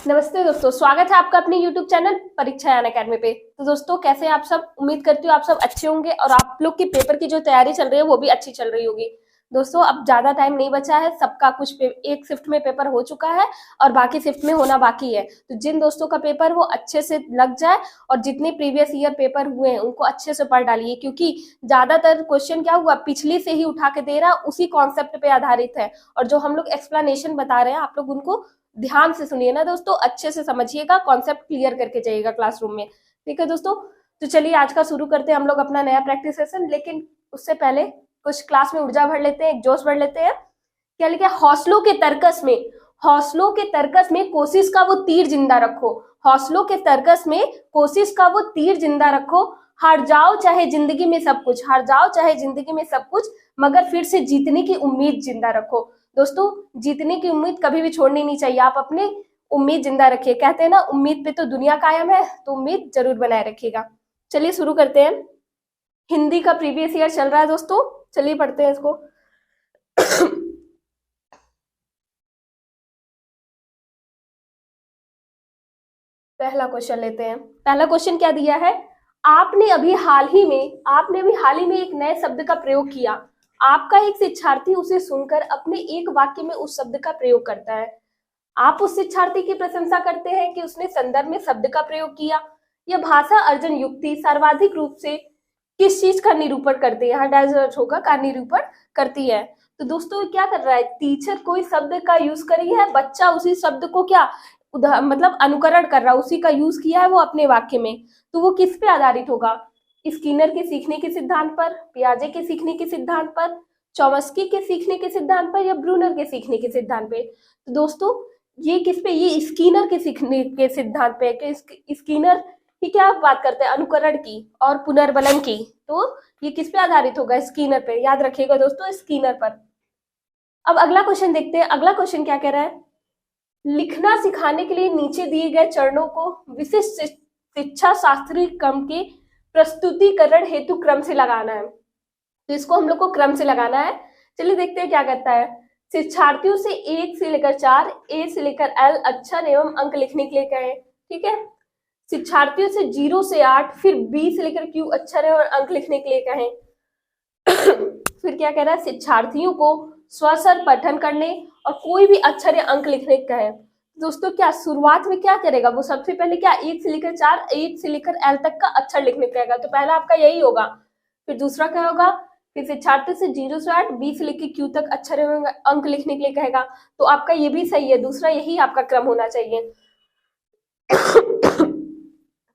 नमस्ते दोस्तों, स्वागत है आपका अपने YouTube चैनल परीक्षा यान अकेडमी पे। तो दोस्तों कैसे हैं आप सब? उम्मीद करती हूँ आप सब अच्छे होंगे और आप लोग की पेपर की जो तैयारी चल रही है वो भी अच्छी चल रही होगी। दोस्तों अब ज्यादा टाइम नहीं बचा है, सबका कुछ एक शिफ्ट में पेपर हो चुका है और बाकी शिफ्ट में होना बाकी है। तो जिन दोस्तों का पेपर वो अच्छे से लग जाए और जितने प्रीवियस ईयर पेपर हुए हैं उनको अच्छे से पढ़ डालिए, क्योंकि ज्यादातर क्वेश्चन क्या हुआ पिछली से ही उठा के दे रहा, उसी कॉन्सेप्ट पे आधारित है। और जो हम लोग एक्सप्लेनेशन बता रहे हैं आप लोग उनको ध्यान से सुनिए ना दोस्तों, अच्छे से समझिएगा, कॉन्सेप्ट क्लियर करके जाइएगा क्लासरूम में। ठीक है दोस्तों, तो चलिए आज का शुरू करते हैं हम लोग अपना नया प्रैक्टिस सेशन। लेकिन उससे पहले कुछ क्लास में ऊर्जा भर लेते हैं, एक जोश भर लेते हैं। क्या लिखा है? हौसलों के तर्कस में, हौसलों के तर्कस में कोशिश का वो तीर जिंदा रखो। हौसलों के तर्कस में कोशिश का वो तीर जिंदा रखो। हार जाओ चाहे जिंदगी में सब कुछ, हार जाओ चाहे जिंदगी में सब कुछ, मगर फिर से जीतने की उम्मीद जिंदा रखो। दोस्तों जीतने की उम्मीद कभी भी छोड़नी नहीं चाहिए, आप अपनी उम्मीद जिंदा रखिए। कहते हैं ना उम्मीद पे तो दुनिया कायम है, तो उम्मीद जरूर बनाए रखिएगा। चलिए शुरू करते हैं। हिंदी का प्रीवियस ईयर चल रहा है दोस्तों, चलिए पढ़ते हैं इसको। पहला क्वेश्चन लेते हैं। पहला क्वेश्चन क्या दिया है? आपने अभी हाल ही में एक नए शब्द का प्रयोग किया। आपका एक शिक्षार्थी उसे सुनकर अपने एक वाक्य में उस शब्द का प्रयोग करता है। आप उस शिक्षार्थी की प्रशंसा करते हैं कि उसने संदर्भ में शब्द का प्रयोग किया। यह भाषा अर्जन युक्ति सर्वाधिक रूप से किस चीज का निरूपण करती है? यहाँ डैश होगा, का निरूपण करती है। तो दोस्तों क्या कर रहा है? टीचर कोई शब्द का यूज करी है, बच्चा उसी शब्द को क्या मतलब अनुकरण कर रहा है, उसी का यूज किया है वो अपने वाक्य में। तो वो किस पे आधारित होगा? स्किनर के सीखने के सिद्धांत पर, पियाजे के सीखने के सिद्धांत पर, चॉम्स्की के सीखने के सिद्धांत पर, या ब्रूनर के सीखने के सिद्धांत पे? तो दोस्तों ये किस पे? ये स्किनर के सीखने के सिद्धांत पे है कि स्किनर की क्या बात करते हैं? अनुकरण की और पुनर्बलन की। तो ये किस पे आधारित होगा? स्किनर पे। याद रखिएगा दोस्तों, स्किनर पर। अब अगला क्वेश्चन देखते हैं। अगला क्वेश्चन क्या कह रहा है? लिखना सिखाने के लिए नीचे दिए गए चरणों को विशिष्ट शिक्षा शास्त्रीय क्रम के प्रस्तुतिकरण हेतु क्रम से लगाना है। तो इसको हम लोग को क्रम से लगाना है। चलिए देखते हैं क्या कहता है। शिक्षार्थियों से 1 से लेकर 4, ए से लेकर एल अक्षर एवं अंक लिखने के लिए कहें। ठीक है। शिक्षार्थियों से 0 से 8, फिर बी से लेकर क्यू अक्षर और अंक लिखने के लिए कहें। फिर क्या कह रहा है? शिक्षार्थियों को स्वसर पठन करने और कोई भी अक्षर या अंक लिखने का है। दोस्तों क्या शुरुआत में क्या करेगा? वो सबसे पहले क्या 1 से लेकर 4, 1 से लेकर एल तक का अक्षर लिखने कहेगा। तो पहला आपका यही होगा। फिर दूसरा क्या होगा? फिर शिक्षार्थी से 0 से 8, बी से लेकर क्यू तक अक्षर एवं अंक लिखने के लिए कहेगा। तो आपका ये भी सही है, दूसरा यही आपका क्रम होना चाहिए।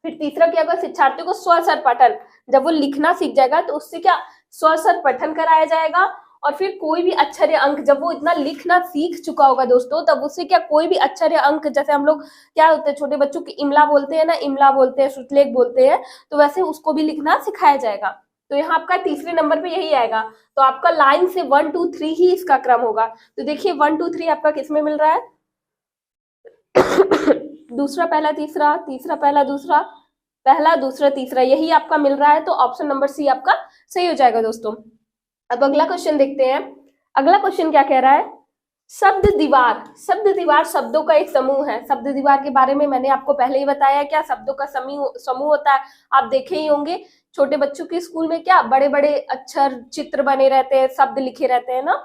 फिर तीसरा क्या होगा? शिक्षार्थी को स्वसर पठन, जब वो लिखना सीख जाएगा तो उससे क्या स्वसर पठन कराया जाएगा। और फिर कोई भी अक्षर या अंक, जब वो इतना लिखना सीख चुका होगा दोस्तों, तब उससे क्या कोई भी अक्षर या अंक, जैसे हम लोग क्या होते हैं छोटे बच्चों की इमला बोलते हैं ना, इमला बोलते हैं, श्रुतलेख बोलते हैं, तो वैसे उसको भी लिखना सिखाया जाएगा। तो यहाँ आपका तीसरे नंबर पे यही आएगा। तो आपका लाइन से 1 2 3 ही इसका क्रम होगा। तो देखिए 1 2 3 आपका किसमें मिल रहा है? दूसरा पहला तीसरा, तीसरा पहला दूसरा, पहला दूसरा तीसरा, यही आपका मिल रहा है। तो ऑप्शन नंबर सी आपका सही हो जाएगा दोस्तों। अब अगला क्वेश्चन देखते हैं। अगला क्वेश्चन क्या कह रहा है? शब्द दीवार। शब्द दीवार शब्दों का एक समूह है। शब्द दीवार के बारे में मैंने आपको पहले ही बताया, क्या शब्दों का समूह होता है। आप देखे ही होंगे छोटे बच्चों के स्कूल में क्या बड़े बड़े अक्षर चित्र बने रहते हैं, शब्द लिखे रहते हैं ना,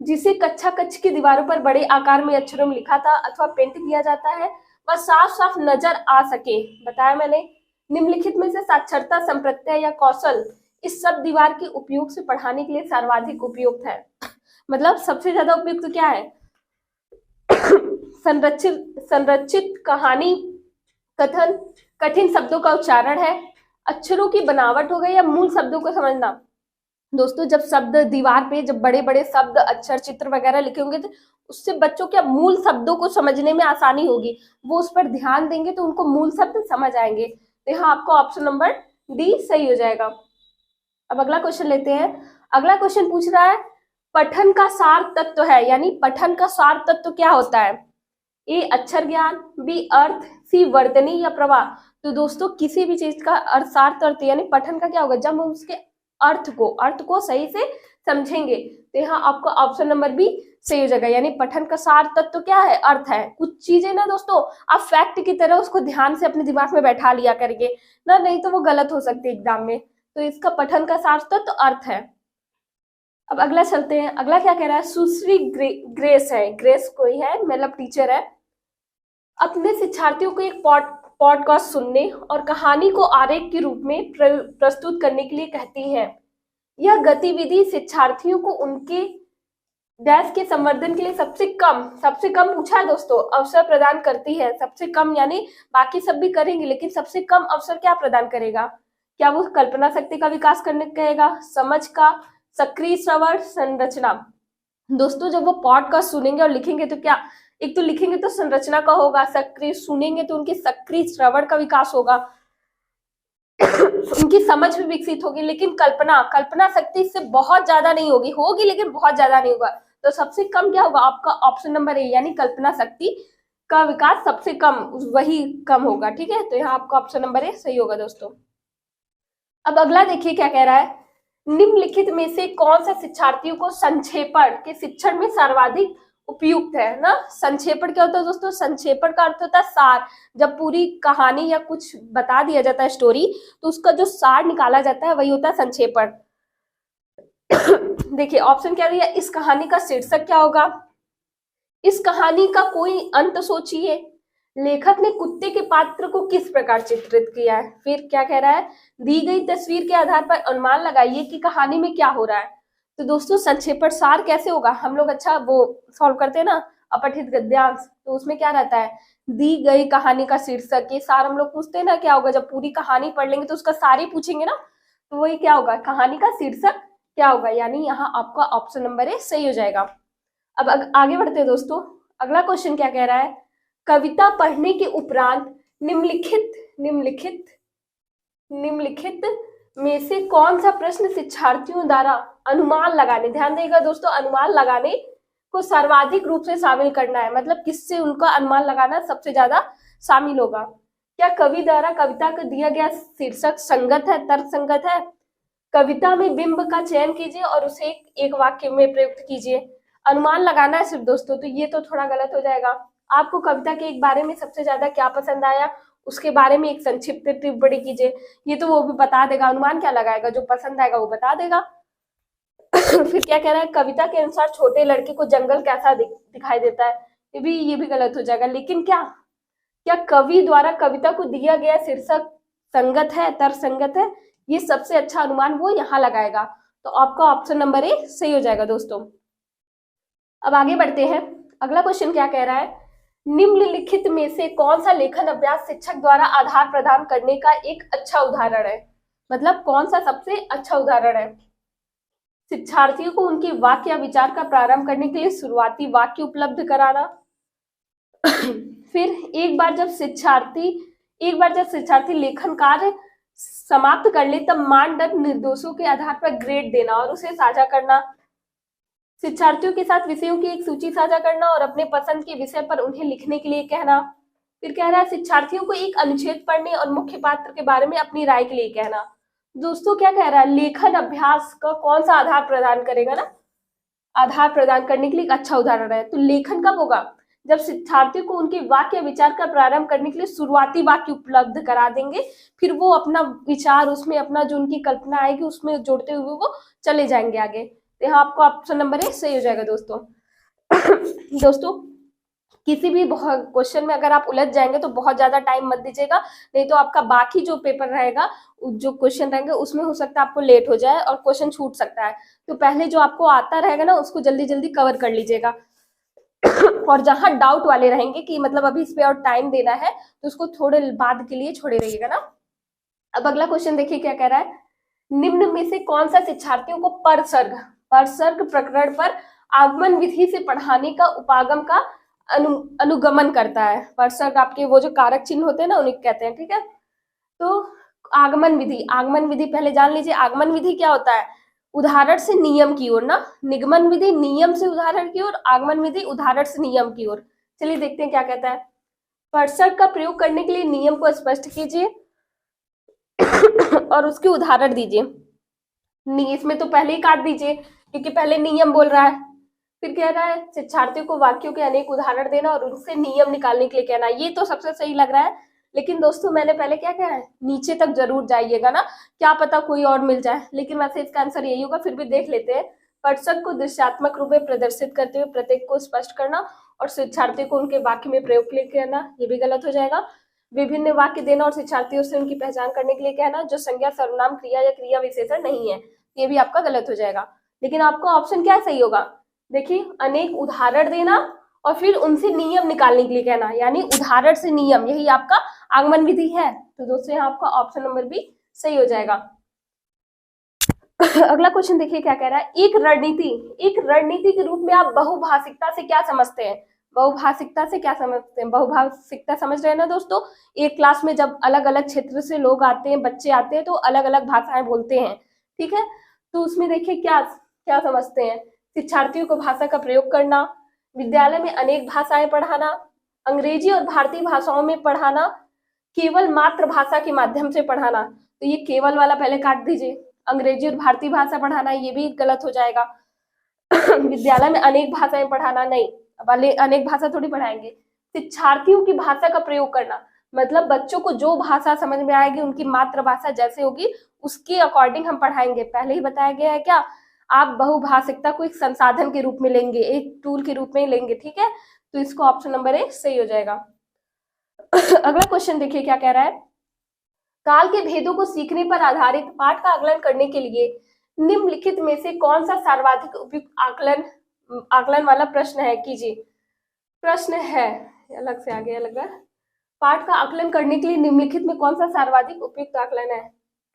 जिसे कक्षा कक्ष की दीवारों पर बड़े आकार में अक्षरों में लिखा था अथवा पेंट किया जाता है, वह साफ साफ नजर आ सके। बताया मैंने। निम्नलिखित में से साक्षरता संप्रत्यय या कौशल इस शब्द दीवार के उपयोग से पढ़ाने के लिए सर्वाधिक उपयुक्त है। मतलब सबसे ज्यादा उपयुक्त तो क्या है? संरचित कहानी कथन, कठिन शब्दों का उच्चारण है, अक्षरों की बनावट हो गई, या मूल शब्दों को समझना। दोस्तों जब शब्द दीवार पे जब बड़े बड़े शब्द अक्षर चित्र वगैरह लिखे होंगे तो उससे बच्चों क्या मूल शब्दों को समझने में आसानी होगी। वो उस पर ध्यान देंगे तो उनको मूल शब्द समझ आएंगे। तो यहाँ आपको ऑप्शन नंबर डी सही हो जाएगा। अब अगला क्वेश्चन लेते हैं। अगला क्वेश्चन पूछ रहा है पठन का सार तत्व है, यानी पठन का सार तत्व क्या होता है? ए अक्षर ज्ञान, बी अर्थ, सी वर्तनी या प्रवाह। तो दोस्तों किसी भी चीज का सार तत्व यानी पठन का क्या होगा? जब हम उसके अर्थ को सही से समझेंगे। तो यहाँ आपका ऑप्शन नंबर बी सही हो जाएगा। यानी पठन का सार तत्व क्या है, अर्थ है। कुछ चीजें ना दोस्तों आप फैक्ट की तरह उसको ध्यान से अपने दिमाग में बैठा लिया करिए ना, नहीं तो वो गलत हो सकती है एग्जाम में। तो इसका पठन का सार तत्व अर्थ है। अब अगला चलते हैं। अगला क्या कह रहा है, सुश्री ग्रेस है, ग्रेस कोई है मतलब टीचर है, अपने शिक्षार्थियों को एक पॉडकास्ट सुनने और कहानी को आरेख के रूप में प्रस्तुत करने के लिए कहती है। यह गतिविधि शिक्षार्थियों को उनके देश के संवर्धन के लिए सबसे कम पूछा है दोस्तों, अवसर प्रदान करती है। सबसे कम यानी बाकी सब भी करेंगे लेकिन सबसे कम अवसर क्या प्रदान करेगा, क्या वो कल्पना शक्ति का विकास करने कहेगा, समझ का, सक्रिय श्रवण, संरचना। दोस्तों जब वो पॉडकास्ट सुनेंगे और लिखेंगे तो क्या, एक तो लिखेंगे तो संरचना का होगा, सक्रिय सुनेंगे तो उनके सक्रिय श्रवण का विकास होगा, उनकी समझ भी विकसित होगी। लेकिन कल्पना शक्ति इससे बहुत ज्यादा नहीं होगी लेकिन बहुत ज्यादा नहीं होगा। तो सबसे कम क्या होगा आपका ऑप्शन नंबर ए, यानी कल्पना शक्ति का विकास सबसे कम, वही कम होगा। ठीक है, तो यहाँ आपका ऑप्शन नंबर ए सही होगा दोस्तों। अब अगला देखिए क्या कह रहा है, निम्नलिखित में से कौन सा शिक्षार्थियों को संक्षेपण के शिक्षण में सर्वाधिक उपयुक्त है ना। संक्षेपण क्या होता है दोस्तों, संक्षेपण का अर्थ होता है सार। जब पूरी कहानी या कुछ बता दिया जाता है स्टोरी, तो उसका जो सार निकाला जाता है वही होता है संक्षेपण। देखिए ऑप्शन क्या दिया, इस कहानी का शीर्षक क्या होगा, इस कहानी का कोई अंत सोचिए, लेखक ने कुत्ते के पात्र को किस प्रकार चित्रित किया है। फिर क्या कह रहा है, दी गई तस्वीर के आधार पर अनुमान लगाइए कि कहानी में क्या हो रहा है। तो दोस्तों संक्षेपण सार कैसे होगा, हम लोग अच्छा वो सॉल्व करते हैं ना अपठित गद्यांश, तो उसमें क्या रहता है, दी गई कहानी का शीर्षक, ये सार हम लोग पूछते हैं ना, क्या होगा जब पूरी कहानी पढ़ लेंगे तो उसका सार ही पूछेंगे ना, तो वही क्या होगा, कहानी का शीर्षक क्या होगा। यानी यहाँ आपका ऑप्शन नंबर ए सही हो जाएगा। अब आगे बढ़ते हैं दोस्तों। अगला क्वेश्चन क्या कह रहा है, कविता पढ़ने के उपरांत निम्नलिखित में से कौन सा प्रश्न शिक्षार्थियों द्वारा अनुमान लगाने, ध्यान देगा दोस्तों, अनुमान लगाने को सर्वाधिक रूप से शामिल करना है। मतलब किससे उनका अनुमान लगाना सबसे ज्यादा शामिल होगा। क्या कवि द्वारा कविता को दिया गया शीर्षक संगत है, तर्क संगत है। कविता में बिंब का चयन कीजिए और उसे एक वाक्य में प्रयुक्त कीजिए। अनुमान लगाना है सिर्फ दोस्तों, तो ये तो थोड़ा गलत हो जाएगा। आपको कविता के एक बारे में सबसे ज्यादा क्या पसंद आया, उसके बारे में एक संक्षिप्त टिप्पणी कीजिए, ये तो वो भी बता देगा। अनुमान क्या लगाएगा, जो पसंद आएगा वो बता देगा। फिर क्या कह रहा है, कविता के अनुसार छोटे लड़के को जंगल कैसा दिखाई देता है, ये भी गलत हो जाएगा। लेकिन क्या कवि द्वारा कविता को दिया गया शीर्षक संगत है, तर्क संगत है, ये सबसे अच्छा अनुमान वो यहाँ लगाएगा। तो आपका ऑप्शन नंबर ए सही हो जाएगा दोस्तों। अब आगे बढ़ते हैं। अगला क्वेश्चन क्या कह रहा है, निम्नलिखित में से कौन सा लेखन अभ्यास शिक्षक द्वारा आधार प्रदान करने का एक अच्छा उदाहरण है। मतलब कौन सा सबसे अच्छा उदाहरण है, शिक्षार्थियों को उनके वाक्य या विचार का प्रारंभ करने के लिए शुरुआती वाक्य उपलब्ध कराना। फिर एक बार जब शिक्षार्थी लेखन कार्य समाप्त कर ले तब मानदंड निर्देशों के आधार पर ग्रेड देना और उसे साझा करना। शिक्षार्थियों के साथ विषयों की एक सूची साझा करना और अपने पसंद के विषय पर उन्हें लिखने के लिए कहना। फिर कह रहा है शिक्षार्थियों को एक अनुच्छेद पढ़ने और मुख्य पात्र के बारे में अपनी राय के लिए कहना। दोस्तों क्या कह रहा है, लेखन अभ्यास का कौन सा आधार प्रदान करेगा ना, आधार प्रदान करने के लिए एक अच्छा उदाहरण है। तो लेखन कब होगा, जब शिक्षार्थियों को उनके वाक्य विचार का प्रारंभ करने के लिए शुरुआती वाक्य उपलब्ध करा देंगे, फिर वो अपना विचार उसमें अपना जो उनकी कल्पना आएगी उसमें जोड़ते हुए वो चले जाएंगे आगे। तो यहाँ आपको ऑप्शन नंबर ए सही हो जाएगा दोस्तों। दोस्तों किसी भी क्वेश्चन में अगर आप उलझ जाएंगे तो बहुत ज्यादा टाइम मत दीजिएगा, नहीं तो आपका बाकी जो पेपर रहेगा, जो क्वेश्चन रहेंगे उसमें हो सकता है आपको लेट हो जाए और क्वेश्चन छूट सकता है। तो पहले जो आपको आता रहेगा ना उसको जल्दी जल्दी कवर कर लीजिएगा। और जहां डाउट वाले रहेंगे कि मतलब अभी इस पे और टाइम देना है तो उसको थोड़े बाद के लिए छोड़े रहिएगा ना। अब अगला क्वेश्चन देखिए क्या कह रहा है, निम्न में से कौन सा शिक्षार्थियों को परसर्ग प्रकरण पर आगमन विधि से पढ़ाने का उपागम का अनुगमन करता है। परसर्ग आपके वो जो कारक चिन्ह होते हैं ना उन्हें कहते हैं। ठीक है, तो आगमन विधि पहले जान लीजिए। आगमन विधि क्या होता है, उदाहरण से नियम की ओर ना, निगमन विधि नियम से उदाहरण की ओर, आगमन विधि उदाहरण से नियम की ओर। चलिए देखते हैं क्या कहता है। परसर्ग का प्रयोग करने के लिए नियम को स्पष्ट कीजिए और उसके उदाहरण दीजिए। इसमें तो पहले ही काट दीजिए क्योंकि पहले नियम बोल रहा है। फिर कह रहा है शिक्षार्थियों को वाक्यों के अनेक उदाहरण देना और उनसे नियम निकालने के लिए कहना। ये तो सबसे सही लग रहा है, लेकिन दोस्तों मैंने पहले क्या कहा है, नीचे तक जरूर जाइएगा ना, क्या पता कोई और मिल जाए, लेकिन वैसे इसका आंसर यही होगा। फिर भी देख लेते हैं। पठन को दृश्यात्मक रूप में प्रदर्शित करते हुए प्रत्येक को स्पष्ट करना और शिक्षार्थियों को उनके वाक्य में प्रयोग के लिए कहना, ये भी गलत हो जाएगा। विभिन्न वाक्य देना और शिक्षार्थियों से उनकी पहचान करने के लिए कहना जो संज्ञा, सर्वनाम, क्रिया या क्रिया विशेषण नहीं है, ये भी आपका गलत हो जाएगा। लेकिन आपका ऑप्शन क्या सही होगा, देखिए, अनेक उदाहरण देना और फिर उनसे नियम निकालने के लिए कहना, यानी उदाहरण से नियम, यही आपका आगमन विधि है। तो दोस्तों यहाँ आपका ऑप्शन नंबर बी सही हो जाएगा। अगला क्वेश्चन देखिए क्या कह रहा है, एक रणनीति के रूप में आप बहुभाषिकता से क्या समझते हैं? बहुभाषिकता से क्या समझते हैं? बहुभाषिकता समझ रहे हैं ना दोस्तों, एक क्लास में जब अलग अलग क्षेत्र से लोग आते हैं, बच्चे आते हैं, तो अलग अलग भाषाएं बोलते हैं, ठीक है। तो उसमें देखिए क्या क्या समझते हैं, शिक्षार्थियों को भाषा का प्रयोग करना, विद्यालय में अनेक भाषाएं पढ़ाना, अंग्रेजी और भारतीय भाषाओं में पढ़ाना, केवल मातृभाषा के माध्यम से पढ़ाना। तो ये केवल वाला पहले काट दीजिए, अंग्रेजी और भारतीय भाषा पढ़ाना, ये भी गलत हो जाएगा। विद्यालय में अनेक भाषाएं पढ़ाना, नहीं, अब अनेक भाषा थोड़ी पढ़ाएंगे। शिक्षार्थियों की भाषा का प्रयोग करना, मतलब बच्चों को जो भाषा समझ में आएगी, उनकी मातृभाषा जैसे होगी उसके अकॉर्डिंग हम पढ़ाएंगे। पहले ही बताया गया है क्या, आप बहुभाषिकता को एक संसाधन के रूप में लेंगे, एक टूल के रूप में लेंगे, ठीक है। तो इसको ऑप्शन नंबर ए सही हो जाएगा। अगला क्वेश्चन देखिए क्या कह रहा है, काल के भेदों को सीखने पर आधारित पाठ का आकलन करने के लिए निम्नलिखित में से कौन सा सर्वाधिक उपयुक्त आकलन वाला प्रश्न है, कीजिए। प्रश्न है, अलग से आ गया लग रहा है, पाठ का आकलन करने के लिए निम्नलिखित में कौन सा सर्वाधिक उपयुक्त आकलन है?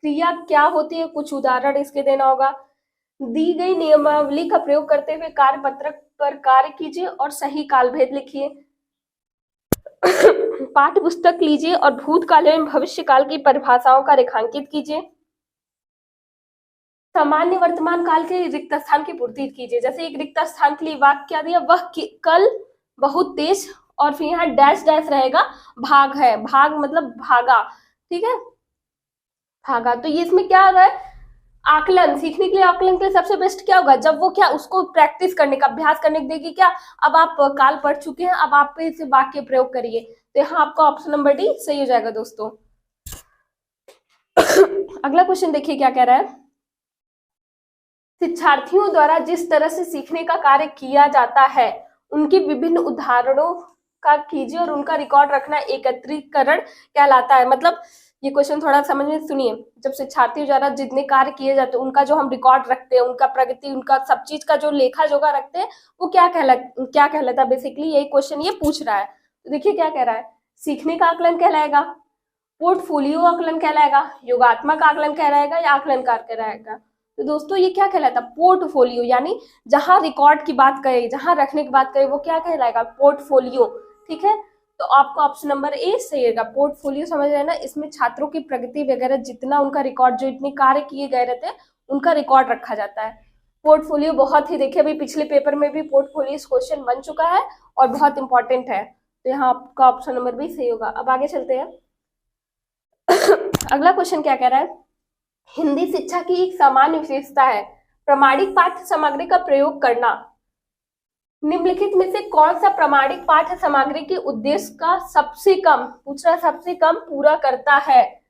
क्रिया क्या होती है, कुछ उदाहरण इसके देना होगा। दी गई नियमावली का प्रयोग करते हुए कार्य पत्रक पर कार्य कीजिए और सही काल भेद लिखिए। पाठ्य पुस्तक लीजिए और भूतकाल एवं भविष्य काल की परिभाषाओं का रेखांकित कीजिए। सामान्य वर्तमान काल के रिक्त स्थान की पूर्ति कीजिए। जैसे एक रिक्त स्थान के लिए वाक्य क्या दिया, वह कल बहुत तेज, और फिर यहाँ डैश डैश रहेगा, भाग है, भाग मतलब भागा, ठीक है, भागा। तो ये इसमें क्या हो रहा है, आकलन, सीखने के लिए आकलन के लिए सबसे बेस्ट क्या होगा, जब वो क्या उसको प्रैक्टिस करने का, अभ्यास करने देगी। क्या अब आप काल पढ़ चुके हैं, अब आप इसे वाक्य प्रयोग करिए। तो यहाँ आपका ऑप्शन नंबर डी सही हो जाएगा दोस्तों। अगला क्वेश्चन देखिए क्या कह रहा है, शिक्षार्थियों द्वारा जिस तरह से सीखने का कार्य किया जाता है उनके विभिन्न उदाहरणों का कीजिए और उनका रिकॉर्ड रखना एकत्रीकरण कहलाता है। मतलब ये क्वेश्चन थोड़ा समझ में सुनिए, जब शिक्षार्थियों द्वारा जितने कार्य किए जाते हैं उनका जो हम रिकॉर्ड रखते हैं, उनका प्रगति, उनका सब चीज का जो लेखा जोखा रखते हैं, वो क्या कहलाता है, बेसिकली यही क्वेश्चन ये पूछ रहा है। तो देखिए क्या कह रहा है, सीखने का आकलन कहलाएगा, पोर्टफोलियो आकलन कहलाएगा, योगात्मक आकलन कहलाएगा या आकलनकार कहलाएगा। तो दोस्तों ये क्या कहलाता है, पोर्टफोलियो, यानी जहां रिकॉर्ड की बात करें, जहां रखने की बात करें, वो क्या कहलाएगा, पोर्टफोलियो, ठीक है। तो आपका ऑप्शन नंबर ए सही रहेगा, पोर्टफोलियो। समझ रहे हैं ना, इसमें छात्रों की प्रगति वगैरह, जितना उनका रिकॉर्ड, जो इतने कार्य किए गए रहते हैं, उनका रिकॉर्ड रखा जाता है। पोर्टफोलियो बहुत ही, देखिए अभी पिछले पेपर में भी पोर्टफोलियो क्वेश्चन बन चुका है और बहुत इंपॉर्टेंट है। तो यहाँ आपका ऑप्शन नंबर भी सही होगा। अब आगे चलते हैं। अगला क्वेश्चन क्या कह रहा है, हिंदी शिक्षा की एक सामान्य विशेषता है प्रामाणिक पाठ्य सामग्री का प्रयोग करना। निम्नलिखित में से कौन सा प्रामाणिक पाठ्य सामग्री के उद्देश्य का सबसे कम, पूछ रहा सबसे कम पूरा करता है?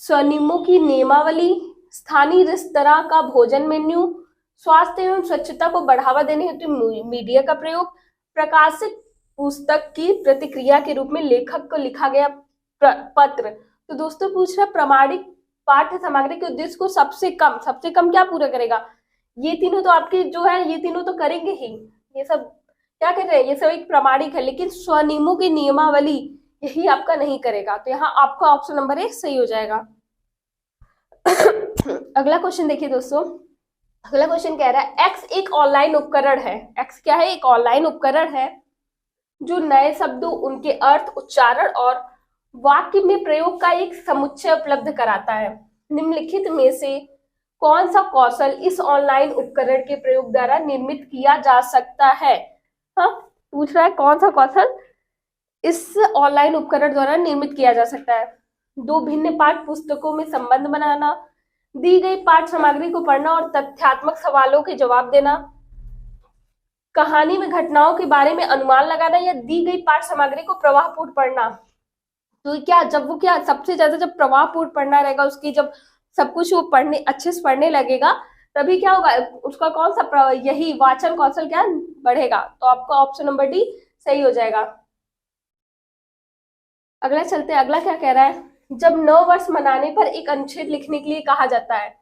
स्वनियमों की नियमावली, स्थानीय रेस्तरां का भोजन मेन्यू, स्वास्थ्य एवं स्वच्छता को बढ़ावा देने हेतु मीडिया का प्रयोग, प्रकाशित पुस्तक की प्रतिक्रिया के रूप में लेखक को लिखा गया पत्र। तो दोस्तों पूछ रहा प्रामाणिक पाठ्य सामग्री के उद्देश्य को सबसे कम क्या पूरा करेगा? ये तीनों तो आपके जो है, ये तीनों तो करेंगे ही, ये सब क्या कर रहे हैं, ये सब एक प्रामाणिक है, लेकिन स्वनियमों की नियमावली यही आपका नहीं करेगा। तो यहाँ आपका ऑप्शन नंबर ए सही हो जाएगा। अगला क्वेश्चन देखिए दोस्तों, अगला क्वेश्चन कह रहा है एक्स एक ऑनलाइन उपकरण है। एक्स क्या है, एक ऑनलाइन उपकरण है जो नए शब्दों, उनके अर्थ, उच्चारण और वाक्य में प्रयोग का एक समुच्चय उपलब्ध कराता है। निम्नलिखित में से कौन सा कौशल इस ऑनलाइन उपकरण के प्रयोग द्वारा निर्मित किया जा सकता है? हाँ, पूछ रहा है कौन सा कौशल इस ऑनलाइन उपकरण द्वारा निर्मित किया जा सकता है। दो भिन्न पाठ पुस्तकों में संबंध बनाना, दी गई पाठ सामग्री को पढ़ना और तथ्यात्मक सवालों के जवाब देना, कहानी में घटनाओं के बारे में अनुमान लगाना या दी गई पाठ सामग्री को प्रवाहपूर्ण पढ़ना। तो क्या जब वो क्या सबसे ज्यादा जब प्रवाहपूर्ण पढ़ना रहेगा, उसकी जब सब कुछ वो पढ़ने अच्छे से पढ़ने लगेगा, तभी क्या होगा, उसका कौन सा यही वाचन कौशल क्या बढ़ेगा। तो आपका ऑप्शन नंबर डी सही हो जाएगा। अगला चलते हैं, अगला क्या कह रहा है, जब 9 वर्ष मनाने पर एक अनुच्छेद लिखने के लिए कहा जाता है,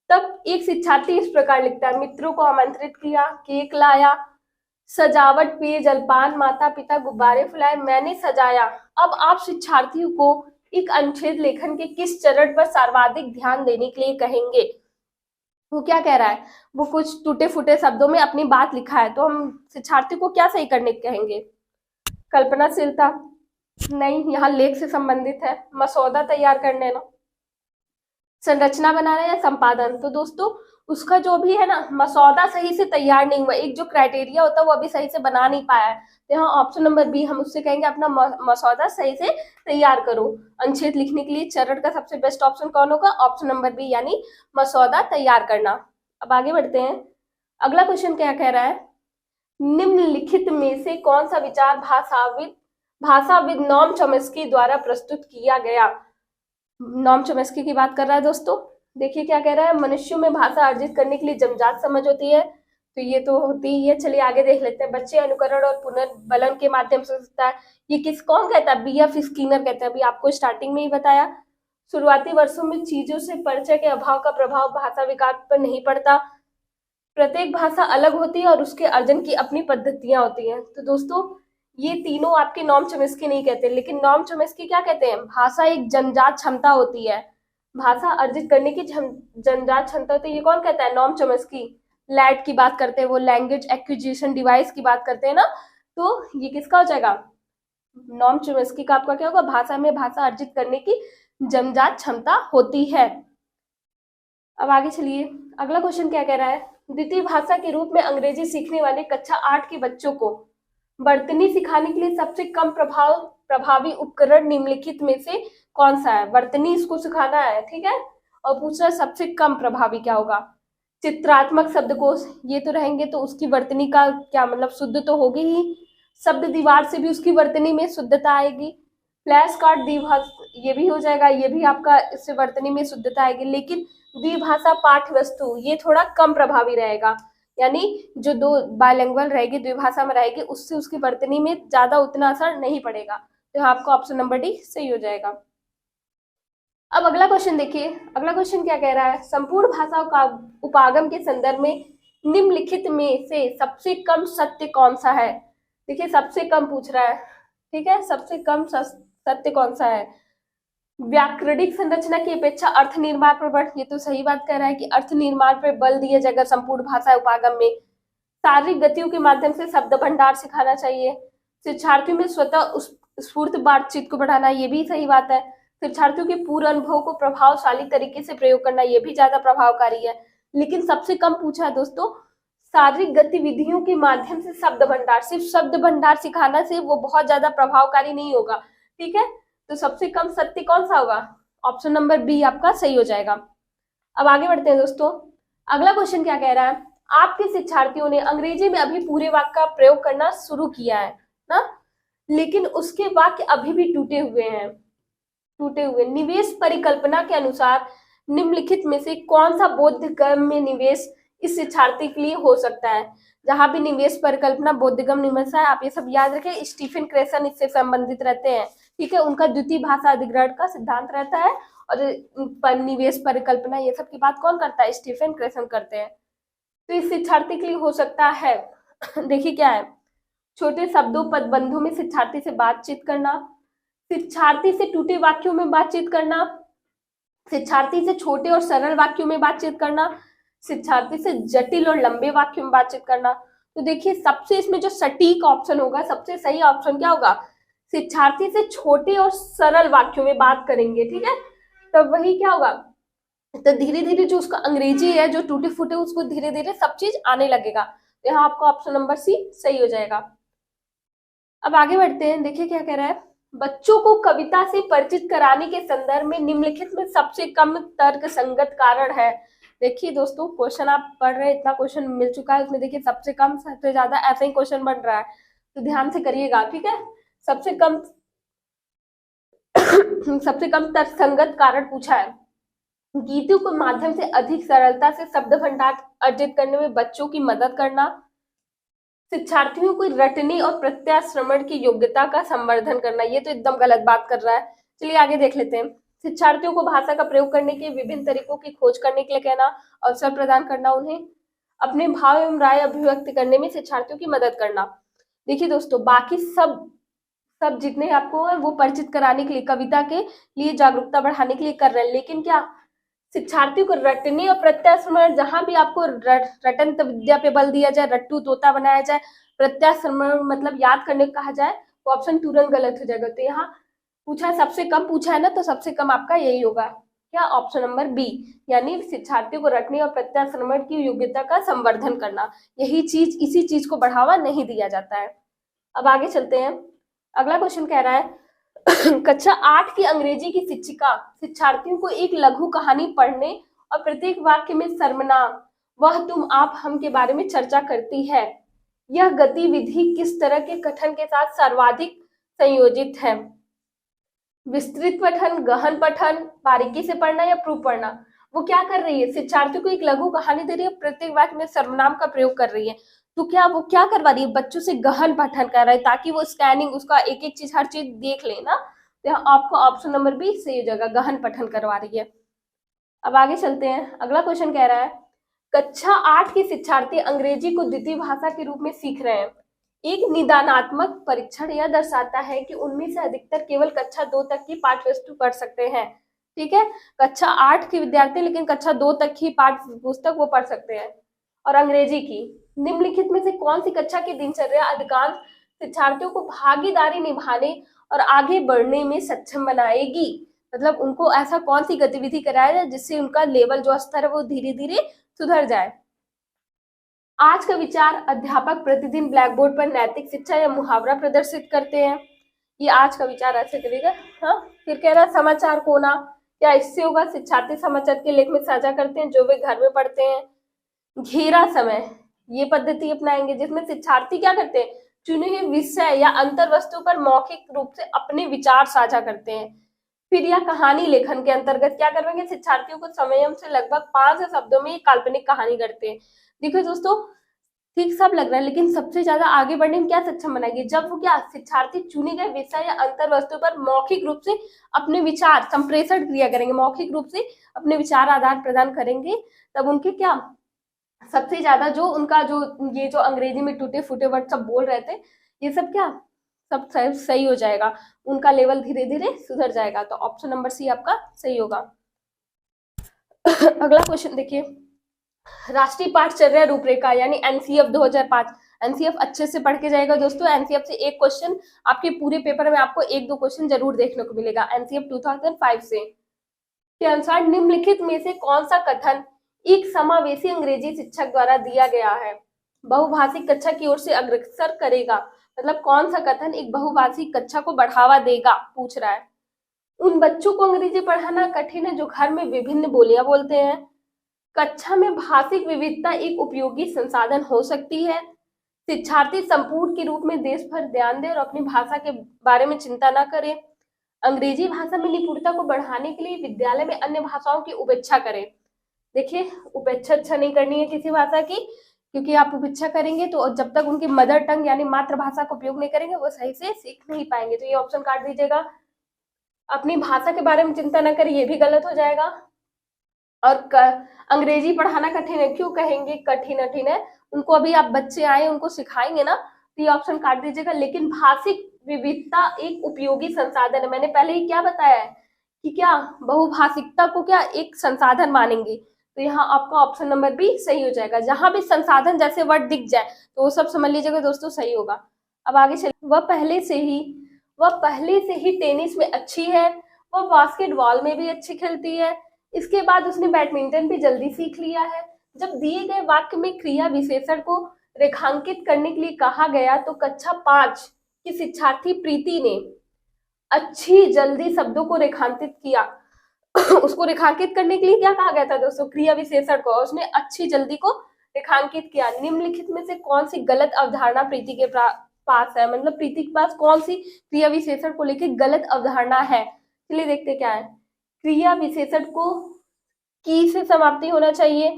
तब एक शिक्षार्थी इस प्रकार लिखता है, मित्रों को आमंत्रित किया, केक लाया, सजावट, पेय जलपान, माता पिता गुब्बारे फुलाए, मैंने सजाया। अब आप शिक्षार्थियों को एक अनुच्छेद लेखन के किस चरण पर सर्वाधिक ध्यान देने के लिए कहेंगे। वो क्या कह रहा है, वो कुछ टूटे फूटे शब्दों में अपनी बात लिखा है, तो हम शिक्षार्थी को क्या सही करने कहेंगे। कल्पनाशीलता नहीं, यहाँ लेख से संबंधित है। मसौदा तैयार कर लेना, संरचना बनाना या संपादन। तो दोस्तों उसका जो भी है ना मसौदा सही से तैयार नहीं हुआ, एक जो क्राइटेरिया होता है वो अभी सही से बना नहीं पाया है, तो यहाँ ऑप्शन नंबर बी हम उससे कहेंगे अपना मसौदा सही से तैयार करो। अनुच्छेद लिखने के लिए चरण का सबसे बेस्ट ऑप्शन कौन होगा, ऑप्शन नंबर बी यानी मसौदा तैयार करना। अब आगे बढ़ते हैं, अगला क्वेश्चन क्या कह रहा है, निम्नलिखित में से कौन सा विचार भाषाविद नॉम चॉम्स्की द्वारा प्रस्तुत किया गया। नॉम चॉम्स्की की बात कर रहा है दोस्तों। देखिए क्या कह रहा है, मनुष्यों में भाषा अर्जित करने के लिए जन्मजात समझ होती है, तो ये तो होती ही है। चलिए आगे देख लेते हैं, बच्चे अनुकरण और पुनर्बलन के माध्यम से सीखता है। ये किस कौन कहता है, बीएफ स्किनर कहते हैं, अभी आपको स्टार्टिंग में ही बताया। शुरुआती वर्षों में चीजों से परिचय के अभाव का प्रभाव भाषा विकास पर नहीं पड़ता। प्रत्येक भाषा अलग होती है और उसके अर्जन की अपनी पद्धतियां होती हैं। तो दोस्तों ये तीनों आपके नॉम चॉम्स्की नहीं कहते, लेकिन नॉम चॉम्स्की क्या कहते हैं, भाषा एक जन्मजात क्षमता होती है, भाषा अर्जित करने की जन्मजात क्षमता होती है। ये कौन कहता है, नॉम चॉम्स्की। लैट की बात करते हैं, वो लैंग्वेज एक्विजिशन डिवाइस की बात करते हैं ना, तो ये किसका हो जाएगा, नॉम चॉम्स्की का आपका क्या होगा, भाषा में भाषा अर्जित करने की जन्मजात क्षमता होती है। अब आगे चलिए, अगला क्वेश्चन क्या कह रहा है, द्वितीय भाषा के रूप में अंग्रेजी सीखने वाले कक्षा 8 के बच्चों को वर्तनी सिखाने के लिए सबसे कम प्रभावी उपकरण निम्नलिखित में से कौन सा है। वर्तनी इसको सिखाना है, ठीक है, और पूछ रहा है सबसे कम प्रभावी क्या होगा। चित्रात्मक शब्दकोश ये तो रहेंगे, तो उसकी वर्तनी का क्या मतलब, शुद्ध तो होगी ही। शब्द दीवार से भी उसकी वर्तनी में शुद्धता आएगी। फ्लैश कार्ड द्विभाषा ये भी हो जाएगा, ये भी आपका इससे वर्तनी में शुद्धता आएगी। लेकिन द्विभाषा पाठ्य वस्तु ये थोड़ा कम प्रभावी रहेगा, यानी जो दो बायलिंगुअल रहेगी, द्विभाषा में रहेगी, उससे उसकी वर्तनी में ज्यादा उतना असर नहीं पड़ेगा। तो यहाँ आपका ऑप्शन नंबर डी सही हो जाएगा। अब अगला क्वेश्चन देखिए, अगला क्वेश्चन क्या कह रहा है, संपूर्ण भाषाओं का उपागम के संदर्भ में निम्नलिखित में से सबसे कम सत्य कौन सा है। देखिए सबसे कम पूछ रहा है, ठीक है, सबसे कम सत्य कौन सा है। व्याकरणिक संरचना की अपेक्षा अर्थ निर्माण पर बल, ये तो सही बात कह रहा है कि अर्थ निर्माण पर बल दिया जाएगा संपूर्ण भाषा उपागम में। शारीरिक गतियों के माध्यम से शब्द भंडार सिखाना चाहिए। शिक्षार्थियों में स्वतः स्फूर्त बातचीत को बढ़ाना, ये भी सही बात है। शिक्षार्थियों के पूर्व अनुभव को प्रभावशाली तरीके से प्रयोग करना, ये भी ज्यादा प्रभावकारी है। लेकिन सबसे कम पूछा है दोस्तों, शारीरिक गतिविधियों के माध्यम से शब्द भंडार, सिर्फ शब्द भंडार सिखाना से वो बहुत ज्यादा प्रभावकारी नहीं होगा, ठीक है। तो सबसे कम सत्य कौन सा होगा, ऑप्शन नंबर बी आपका सही हो जाएगा। अब आगे बढ़ते हैं दोस्तों, अगला क्वेश्चन क्या कह रहा है, आपके शिक्षार्थियों ने अंग्रेजी में अभी पूरे वाक्य का प्रयोग करना शुरू किया है ना, लेकिन उसके वाक्य अभी भी टूटे हुए। निवेश परिकल्पना के अनुसार निम्नलिखित में से कौन सा बोधगम्य निवेश इस शिक्षार्थी के लिए हो सकता है। जहां भी निवेश परिकल्पना बोधगम्य निवेश है, आप ये सब याद रखें, स्टीफन क्रेसन इससे संबंधित रहते हैं, ठीक है, उनका द्वितीय भाषा अधिग्रहण का सिद्धांत रहता है, और निवेश परिकल्पना ये सब की बात कौन करता है, स्टीफन क्रेसन करते हैं। तो इस शिक्षार्थी के लिए हो सकता है देखिए क्या है, छोटे शब्दों पदबंधों में शिक्षार्थी से बातचीत करना, शिक्षार्थी से टूटे वाक्यों में बातचीत करना, शिक्षार्थी से छोटे और सरल वाक्यों में बातचीत करना, शिक्षार्थी से जटिल और लंबे वाक्यों में बातचीत करना। तो देखिए सबसे इसमें जो सटीक ऑप्शन होगा, सबसे सही ऑप्शन क्या होगा, शिक्षार्थी से छोटे और सरल वाक्यों में बात करेंगे, ठीक है, तो वही क्या होगा, तो धीरे धीरे जो उसका अंग्रेजी है जो टूटे फूटे, उसको धीरे धीरे सब चीज आने लगेगा। तो यहाँ आपका ऑप्शन नंबर सी सही हो जाएगा। अब आगे बढ़ते हैं, देखिए क्या कह रहा है, बच्चों को कविता से परिचित कराने के संदर्भ में निम्नलिखित में सबसे कम तर्क संगत कारण है। देखिए दोस्तों, क्वेश्चन आप पढ़ रहे हैं, इतना क्वेश्चन मिल चुका है, उसमें देखिए सबसे कम सबसे ज्यादा ऐसा ही क्वेश्चन बन रहा है, तो ध्यान से करिएगा, ठीक है। सबसे कम सबसे कम तर्कसंगत कारण पूछा है। गीतों के माध्यम से अधिक सरलता से शब्द भंडार अर्जित करने में बच्चों की मदद करना, शिक्षार्थियों को रटने और प्रत्याश्रवण की योग्यता का संवर्धन करना। ये तो एकदम गलत बात कर रहा है। चलिए आगे देख लेते हैं। शिक्षार्थियों को भाषा का प्रयोग करने के विभिन्न तरीकों की खोज करने के लिए कहना, अवसर प्रदान करना, उन्हें अपने भाव एवं राय अभिव्यक्त करने में शिक्षार्थियों की मदद करना। देखिए दोस्तों, बाकी सब जितने आपको है वो परिचित कराने के लिए, कविता के लिए जागरूकता बढ़ाने के लिए कर रहे हैं, लेकिन क्या शिक्षार्थियों को रटने और प्रत्याश्रवण, जहां भी आपको रटन विद्या पे बल दिया जाए, रट्टू तोता बनाया जाए, प्रत्याश्रवण मतलब याद करने को कहा जाए, तो ऑप्शन तुरंत गलत हो जाएगा। तो यहाँ पूछा है, सबसे कम पूछा है ना, तो सबसे कम आपका यही होगा, क्या ऑप्शन नंबर बी, यानी शिक्षार्थियों को रटने और प्रत्याश्रवण की योग्यता का संवर्धन करना। यही चीज, इसी चीज को बढ़ावा नहीं दिया जाता है। अब आगे चलते हैं। अगला क्वेश्चन कह रहा है कक्षा 8 की अंग्रेजी की शिक्षिका शिक्षार्थियों को एक लघु कहानी पढ़ने और प्रत्येक वाक्य में सर्वनाम, वह, तुम, आप, हम के बारे में चर्चा करती है। यह गतिविधि किस तरह के कथन के साथ सर्वाधिक संयोजित है? विस्तृत पठन, गहन पठन, बारीकी से पढ़ना या प्रूफ पढ़ना? वो क्या कर रही है, शिक्षार्थियों को एक लघु कहानी दे रही है, प्रत्येक वाक्य में सर्वनाम का प्रयोग कर रही है, तो क्या वो क्या करवा रही है, बच्चों से गहन पठन कर रहा है, ताकि वो स्कैनिंग, उसका एक एक चीज, हर चीज देख ले ना। तो यहाँ आपको ऑप्शन नंबर बी सही हो जाएगा, गहन पठन करवा रही है। अब आगे चलते हैं। अगला क्वेश्चन कह रहा है कक्षा 8 के शिक्षार्थी अंग्रेजी को द्वितीय भाषा के रूप में सीख रहे हैं। एक निदानात्मक परीक्षण यह दर्शाता है कि उनमें से अधिकतर केवल कक्षा 2 तक की पाठ्य वस्तु पढ़ सकते हैं। ठीक है, कक्षा 8 के विद्यार्थी लेकिन कक्षा 2 तक ही पाठ्य पुस्तक वो पढ़ सकते हैं। और अंग्रेजी की निम्नलिखित में से कौन सी कक्षा की दिनचर्या अधिकांश शिक्षार्थियों को भागीदारी निभाने और आगे बढ़ने में सक्षम बनाएगी? मतलब उनको ऐसा कौन सी गतिविधि कराया जाए जिससे उनका लेवल, जो स्तर है, वो धीरे धीरे सुधर जाए। आज का विचार, अध्यापक प्रतिदिन ब्लैक बोर्ड पर नैतिक शिक्षा या मुहावरा प्रदर्शित करते हैं। ये आज का विचार ऐसे करेगा। हाँ, फिर कह रहा समाचार कोना, क्या इससे होगा? शिक्षार्थी समाचार के लेख में साझा करते हैं जो वे घर में पढ़ते हैं। घेरा समय, ये पद्धति अपनाएंगे जिसमें शिक्षार्थी क्या करते हैं, चुने हुए विषय या अंतर वस्तु पर मौखिक रूप से अपने विचार साझा करते हैं। फिर यह कहानी लेखन के अंतर्गत क्या करेंगे, शिक्षार्थियों को संयम से लगभग 5 शब्दों में काल्पनिक कहानी करते हैं। देखो दोस्तों, ठीक सब लग रहा है, लेकिन सबसे ज्यादा आगे बढ़ने में क्या सक्षम बनाएगी, जब वो क्या शिक्षार्थी चुने गए विषय या अंतर वस्तु पर मौखिक रूप से अपने विचार संप्रेषण क्रिया करेंगे, मौखिक रूप से अपने विचार आदान प्रदान करेंगे, तब उनके क्या सबसे ज्यादा जो उनका जो ये जो अंग्रेजी में टूटे फूटे वर्ड सब बोल रहे थे, ये सब क्या सब सही हो जाएगा, उनका लेवल धीरे धीरे सुधर जाएगा। तो ऑप्शन नंबर सी आपका सही होगा। अगला क्वेश्चन देखिए, राष्ट्रीय पाठचर्या रूपरेखा यानी एनसीएफ 2005। एनसीएफ अच्छे से पढ़ के जाएगा दोस्तों। एनसीएफ से एक क्वेश्चन आपके पूरे पेपर में आपको 1-2 क्वेश्चन जरूर देखने को मिलेगा। एनसीएफ 2005 से के अनुसार निम्नलिखित में से कौन सा कथन एक समावेशी अंग्रेजी शिक्षक द्वारा दिया गया है, बहुभाषिक कक्षा की ओर से अग्रसर करेगा? मतलब कौन सा कथन एक बहुभाषिक कक्षा को बढ़ावा देगा, पूछ रहा है। उन बच्चों को अंग्रेजी पढ़ाना कठिन है जो घर में विभिन्न बोलियां बोलते हैं। कक्षा में भाषिक विविधता एक उपयोगी संसाधन हो सकती है। शिक्षार्थी संपूर्ण के रूप में देश पर ध्यान दे और अपनी भाषा के बारे में चिंता न करे। अंग्रेजी भाषा में निपुणता को बढ़ाने के लिए विद्यालय में अन्य भाषाओं की उपेक्षा करें। देखिए, उपेक्षा नहीं करनी है किसी भाषा की, क्योंकि आप उपेक्षा करेंगे तो जब तक उनकी मदर टंग यानी मातृभाषा का उपयोग नहीं करेंगे वो सही से सीख नहीं पाएंगे। तो ये ऑप्शन काट दीजिएगा। अपनी भाषा के बारे में चिंता न करें, ये भी गलत हो जाएगा। और अंग्रेजी पढ़ाना कठिन है, क्यों कहेंगे कठिन है, उनको अभी आप बच्चे आए उनको सिखाएंगे ना, तो ये ऑप्शन काट दीजिएगा। लेकिन भाषिक विविधता एक उपयोगी संसाधन है, मैंने पहले ही क्या बताया है कि क्या बहुभाषिकता को क्या एक संसाधन मानेंगे, तो यहाँ आपका ऑप्शन नंबर बी सही हो जाएगा। जहां भी संसाधन जैसे वर्ड दिख जाए तो वो सब समझ लीजिएगा दोस्तों, सही होगा। अब आगे चलिए, वह पहले से ही टेनिस में अच्छी है, वह बास्केटबॉल में भी अच्छी खेलती है, इसके बाद उसने बैडमिंटन भी जल्दी सीख लिया है। जब दिए गए वाक्य में क्रिया विशेषण को रेखांकित करने के लिए कहा गया तो कक्षा 5 की शिक्षार्थी प्रीति ने अच्छी जल्दी शब्दों को रेखांकित किया। उसको रेखांकित करने के लिए क्या कहा गया था दोस्तों, क्रिया विशेषण को, उसने अच्छी जल्दी को रेखांकित किया। निम्नलिखित में से कौन सी गलत अवधारणा प्रीति के पास है, मतलब प्रीति के पास कौन सी क्रिया विशेषण को लेकर गलत अवधारणा है। चलिए देखते क्या है। क्रिया विशेषण को की से समाप्ति होना चाहिए,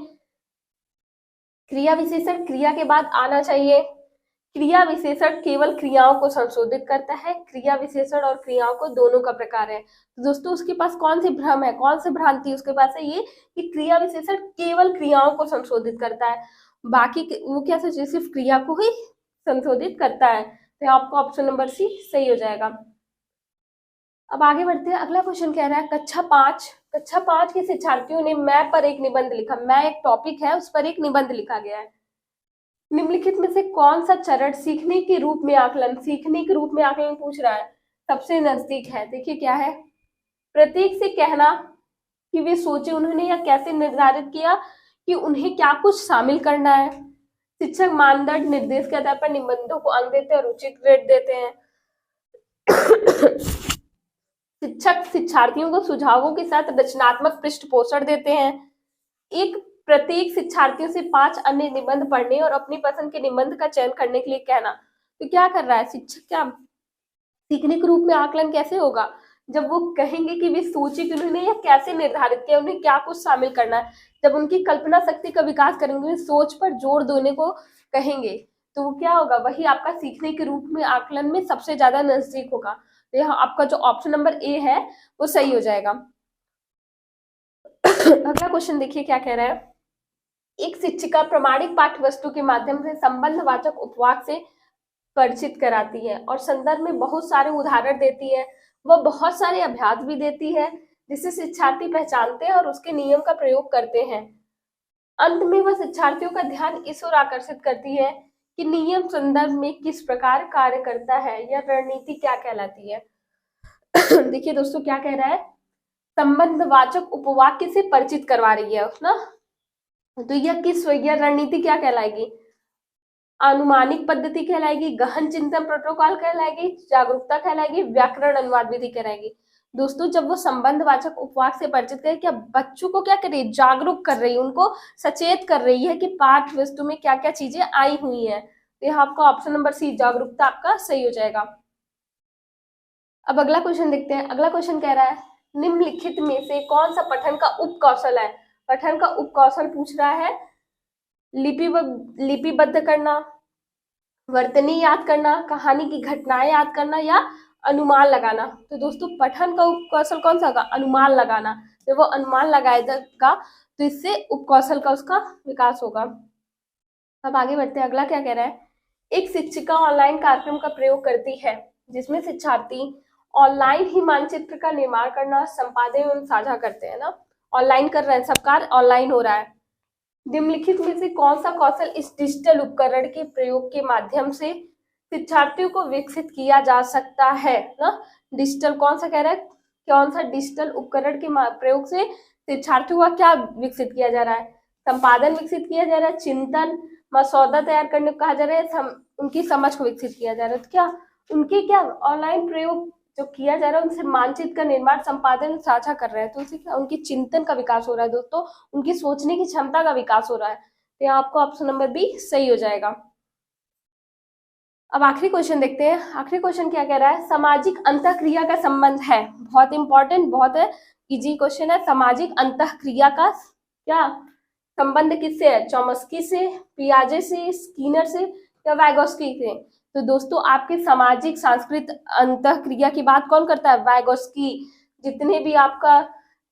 क्रिया विशेषण क्रिया के बाद आना चाहिए, क्रिया विशेषण केवल क्रियाओं को संशोधित करता है, क्रिया विशेषण और क्रियाओं को दोनों का प्रकार है। तो दोस्तों उसके पास कौन सी भ्रम है, कौन सी भ्रांति उसके पास है, ये कि क्रिया विशेषण केवल क्रियाओं को संशोधित करता है, बाकी वो क्या सिर्फ क्रिया को ही संशोधित करता है। तो आपको ऑप्शन नंबर सी सही हो जाएगा। अब आगे बढ़ते हैं। अगला क्वेश्चन कह रहा है कक्षा पांच के शिक्षार्थियों ने मैप पर एक निबंध लिखा। मैं एक टॉपिक है, उस पर एक निबंध लिखा गया है। निम्नलिखित में से कौन सा चरण सीखने के रूप में आकलन पूछ रहा है, सबसे नजदीक है। देखिए क्या है, प्रतीक से कहना कि वे सोचे उन्होंने या कैसे निर्धारित किया कि उन्हें क्या कुछ शामिल करना है। शिक्षक मानदंड निर्देश के आधार पर निबंधों को अंक देते हैं और उचित ग्रेड देते हैं। शिक्षक शिक्षार्थियों को सुझावों के साथ रचनात्मक पृष्ठपोषण देते हैं। एक प्रत्येक शिक्षार्थियों से 5 अन्य निबंध पढ़ने और अपनी पसंद के निबंध का चयन करने के लिए कहना। तो क्या कर रहा है शिक्षक, क्या सीखने के रूप में आकलन कैसे होगा, जब वो कहेंगे कि वे सोचे कि उन्होंने यह कैसे निर्धारित किया, उन्हें क्या कुछ शामिल करना है। जब उनकी कल्पना शक्ति का विकास करेंगे, सोच पर जोर देने को कहेंगे, तो वो क्या होगा, वही आपका सीखने के रूप में आकलन में सबसे ज्यादा नजदीक होगा। तो यहाँ आपका जो ऑप्शन नंबर ए है वो सही हो जाएगा। अगला क्वेश्चन देखिए क्या कह रहा है। एक शिक्षिका प्रमाणिक पाठ्य वस्तु के माध्यम से संबंधवाचक उपवाक्य से परिचित कराती है और संदर्भ में बहुत सारे उदाहरण देती है। वह बहुत सारे अभ्यास भी देती है जिसे शिक्षार्थी पहचानते हैं और उसके नियम का प्रयोग करते हैं। अंत में वह शिक्षार्थियों का ध्यान इस ओर आकर्षित करती है कि नियम संदर्भ में किस प्रकार कार्य करता है, यह रणनीति क्या कहलाती है। देखिए दोस्तों क्या कह रहा है, संबंधवाचक उपवाक्य से परिचित करवा रही है ना, तो यह रणनीति क्या कहलाएगी, अनुमानिक पद्धति कहलाएगी, गहन चिंतन प्रोटोकॉल कहलाएगी, जागरूकता कहलाएगी, व्याकरण अनुवाद विधि कहलाएगी। दोस्तों जब वो संबंधवाचक उपवाक्य से परिचित करे, क्या बच्चों को क्या कर रही है, जागरूक कर रही है, उनको सचेत कर रही है कि पाठ्य वस्तु में क्या क्या चीजें आई हुई है। तो यहाँ आपका ऑप्शन नंबर सी जागरूकता आपका सही हो जाएगा। अब अगला क्वेश्चन देखते हैं। अगला क्वेश्चन कह रहा है निम्नलिखित में से कौन सा पठन का उपकौशल है। पठन का उपकौशल पूछ रहा है, लिपिबद्ध करना, वर्तनी याद करना, कहानी की घटनाएं याद करना या अनुमान लगाना। तो दोस्तों पठन का उपकौशल कौन सा होगा, अनुमान लगाना। जब वो अनुमान लगाएगा तो इससे उपकौशल का उसका विकास होगा। अब आगे बढ़ते हैं। अगला क्या कह रहा है, एक शिक्षिका ऑनलाइन कार्यक्रम का प्रयोग करती है जिसमें शिक्षार्थी ऑनलाइन ही मानचित्र का निर्माण करना, संपादन एवं साझा करते हैं ना, ऑनलाइन कर रहे हैं, सब कार्य ऑनलाइन हो रहा है। निम्नलिखित में से कौन सा कौशल इस डिजिटल उपकरण के प्रयोग के माध्यम से शिक्षार्थियों को विकसित किया जा सकता है ना। डिजिटल कौन सा कह रहा है, कौन सा डिजिटल उपकरण के प्रयोग से शिक्षार्थियों का क्या विकसित किया जा रहा है, संपादन विकसित किया जा रहा है, चिंतन मसौदा तैयार करने को कहा जा रहा है, उनकी समझ को विकसित किया जा रहा है। तो क्या उनके क्या ऑनलाइन प्रयोग जो किया जा रहा है, उनसे मानचित्र का निर्माण संपादन साझा कर रहे हैं, तो उससे क्या उनकी चिंतन का विकास हो रहा है दोस्तों, उनकी सोचने की क्षमता का विकास हो रहा है। तो यहाँ आपको ऑप्शन नंबर बी सही हो जाएगा। अब आखिरी क्वेश्चन देखते हैं। आखिरी क्वेश्चन क्या कह रहा है, सामाजिक अंतःक्रिया का संबंध है, बहुत इंपॉर्टेंट, बहुत इजी क्वेश्चन है। सामाजिक अंतःक्रिया का क्या संबंध किससे है, चॉम्स्की से, पियाजे से, स्किनर से या वैगोस्की से। तो दोस्तों आपके सामाजिक सांस्कृतिक अंतःक्रिया की बात कौन करता है, वैगोस्की। जितने भी आपका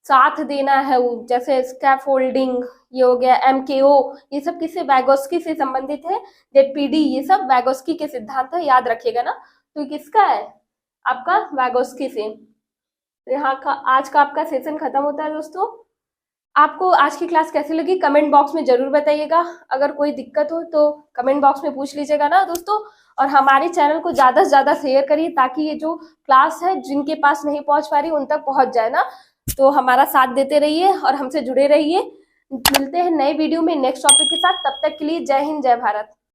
साथ देना है, जैसे स्कैफोल्डिंग, ये हो गया MKO, ये सब किससे, वैगोस्की से संबंधित है। ZPD ये सब वैगोस्की के सिद्धांत है, याद रखिएगा ना। तो किसका है, आपका वैगोस्की से। यहाँ का आज का आपका सेशन खत्म होता है दोस्तों। आपको आज की क्लास कैसी लगी कमेंट बॉक्स में जरूर बताइएगा। अगर कोई दिक्कत हो तो कमेंट बॉक्स में पूछ लीजिएगा ना दोस्तों। और हमारे चैनल को ज्यादा से ज्यादा शेयर करिए ताकि ये जो क्लास है जिनके पास नहीं पहुंच पा रही उन तक पहुंच जाए ना। तो हमारा साथ देते रहिए और हमसे जुड़े रहिए। मिलते हैं नए वीडियो में नेक्स्ट टॉपिक के साथ। तब तक के लिए जय हिंद जय भारत।